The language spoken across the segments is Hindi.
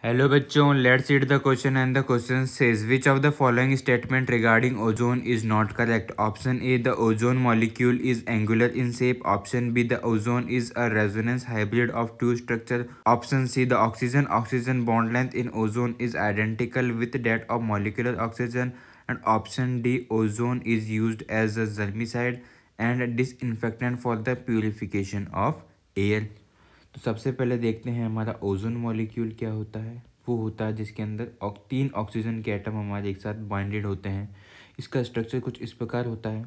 हेलो बच्चों, let's read the question and the question says which of the following statement regarding ozone is not correct. Option A, the ozone molecule is angular in shape. Option B, the ozone is a resonance hybrid of two structure. Option C, the oxygen bond length in ozone is identical with that of molecular oxygen. And option D, ozone is used as a germicide and disinfectant for the purification of air. तो सबसे पहले देखते हैं हमारा ओजोन मॉलिक्यूल क्या होता है। वो होता है जिसके अंदर तीन ऑक्सीजन के एटम हमारे एक साथ बाइंडेड होते हैं। इसका स्ट्रक्चर कुछ इस प्रकार होता है,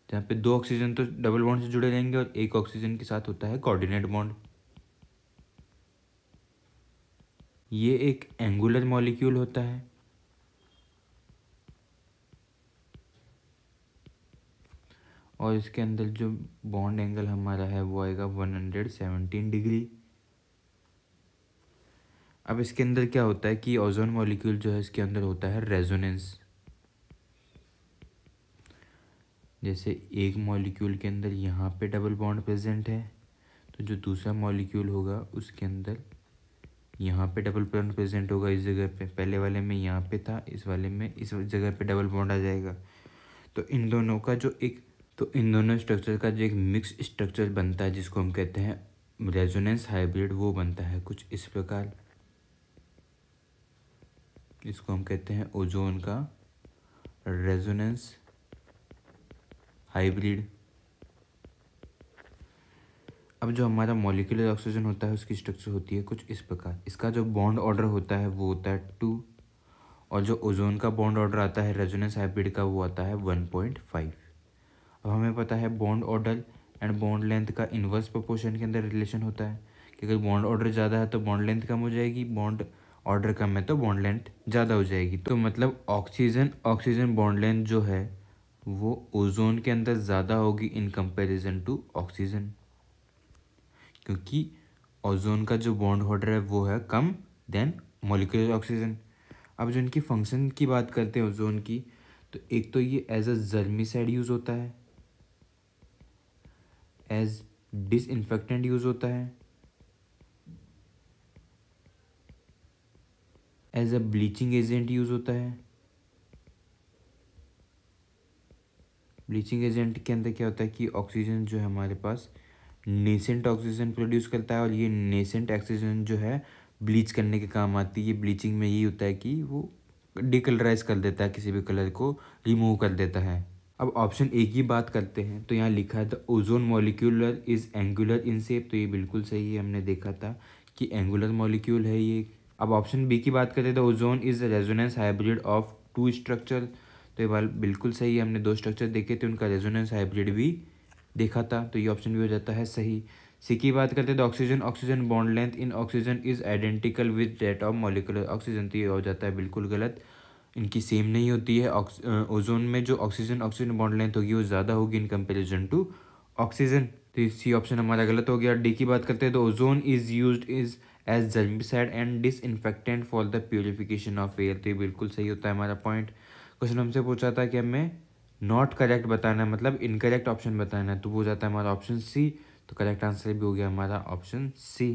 जहाँ पे दो ऑक्सीजन तो डबल बॉन्ड से जुड़े रहेंगे और एक ऑक्सीजन के साथ होता है कोऑर्डिनेट बॉन्ड। ये एक एंगुलर मॉलिक्यूल होता है। और इसके अंदर जो बॉन्ड एंगल हमारा है वो आएगा 117 डिग्री। अब इसके अंदर क्या होता है कि ओजोन मॉलिक्यूल जो है इसके अंदर होता है रेजोनेंस। जैसे एक मॉलिक्यूल के अंदर यहाँ पे डबल बॉन्ड प्रेजेंट है, तो जो दूसरा मॉलिक्यूल होगा उसके अंदर यहाँ पे डबल बॉन्ड प्रेजेंट होगा। इस जगह पे पहले वाले में यहाँ पे था, इस वाले में इस जगह पे डबल बॉन्ड आ जाएगा। तो इन दोनों का जो एक इन दोनों स्ट्रक्चर का जो एक मिक्स स्ट्रक्चर बनता है जिसको हम कहते हैं रेजोनेंस हाइब्रिड, वो बनता है कुछ इस प्रकार। इसको हम कहते हैं ओजोन का रेजोनेंस हाइब्रिड। अब जो हमारा मॉलिक्यूलर ऑक्सीजन होता है उसकी स्ट्रक्चर होती है कुछ इस प्रकार। इसका जो बॉन्ड ऑर्डर होता है वो होता है 2, और जो ओजोन का बॉन्ड ऑर्डर आता है रेजोनेंस हाइब्रिड का वो आता है 1.5। अब हमें पता है bond order and bond length का इन्वर्स प्रोपोर्शन के अंदर रिलेशन होता है कि अगर बॉन्ड ऑर्डर ज़्यादा है तो बॉन्ड लेंथ कम हो जाएगी, बॉन्ड ऑर्डर कम है तो बॉन्ड लेंथ ज़्यादा हो जाएगी। तो मतलब ऑक्सीजन बॉन्ड लेंथ जो है वो ओजोन के अंदर ज़्यादा होगी इन कंपेरिजन टू ऑक्सीजन, क्योंकि ओजोन का जो बॉन्ड ऑर्डर है वो है कम देन मॉलिक्यूलर ऑक्सीजन। अब जो इनकी फंक्शन की बात करते हैं ओजोन की, तो एक तो ये एज अ जर्मिसाइड यूज़ होता है, एज डिसइंफेक्टेंट यूज़ होता है, as a bleaching agent use होता है। ब्लीचिंग एजेंट के अंदर क्या होता है कि ऑक्सीजन जो है हमारे पास नेसेंट ऑक्सीजन प्रोड्यूस करता है, और ये नेसेंट ऑक्सीजन जो है ब्लीच करने के काम आती है। ये ब्लीचिंग में यही होता है कि वो डिकलराइज कर देता है, किसी भी कलर को रिमूव कर देता है। अब ऑप्शन ए की बात करते हैं, तो यहाँ लिखा है the ozone molecular is angular in shape. तो ये बिल्कुल सही है, हमने देखा था कि एंगुलर मॉलिक्यूल है ये। अब ऑप्शन बी की बात करें, the ozone is resonance hybrid of two structure. तो ये बात बिल्कुल सही है, हमने दो स्ट्रक्चर देखे थे, उनका रेजोनेंस हाइब्रिड भी देखा था, तो ये ऑप्शन भी हो जाता है सही। सी की बात करते हैं, the oxygen bond length in oxygen is identical with that of molecular oxygen. तो ये हो जाता है बिल्कुल गलत, इनकी सेम नहीं होती है। ओजोन में जो ऑक्सीजन बॉन्ड लेंथ होगी वो ज़्यादा होगी इन कंपेरिजन टू ऑक्सीजन। तो सी ऑप्शन हमारा गलत हो गया। डी की बात करते हैं, तो ozone is used is as germicide and disinfectant for the purification of air. तो ये बिल्कुल सही होता है हमारा पॉइंट। क्वेश्चन हमसे पूछा था कि हमें नॉट करेक्ट बताना है, मतलब इनकरेक्ट ऑप्शन बताना है, तो वो हो जाता है हमारा ऑप्शन सी। तो करेक्ट आंसर भी हो गया हमारा option C.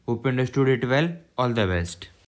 Hope understood it well. All the best.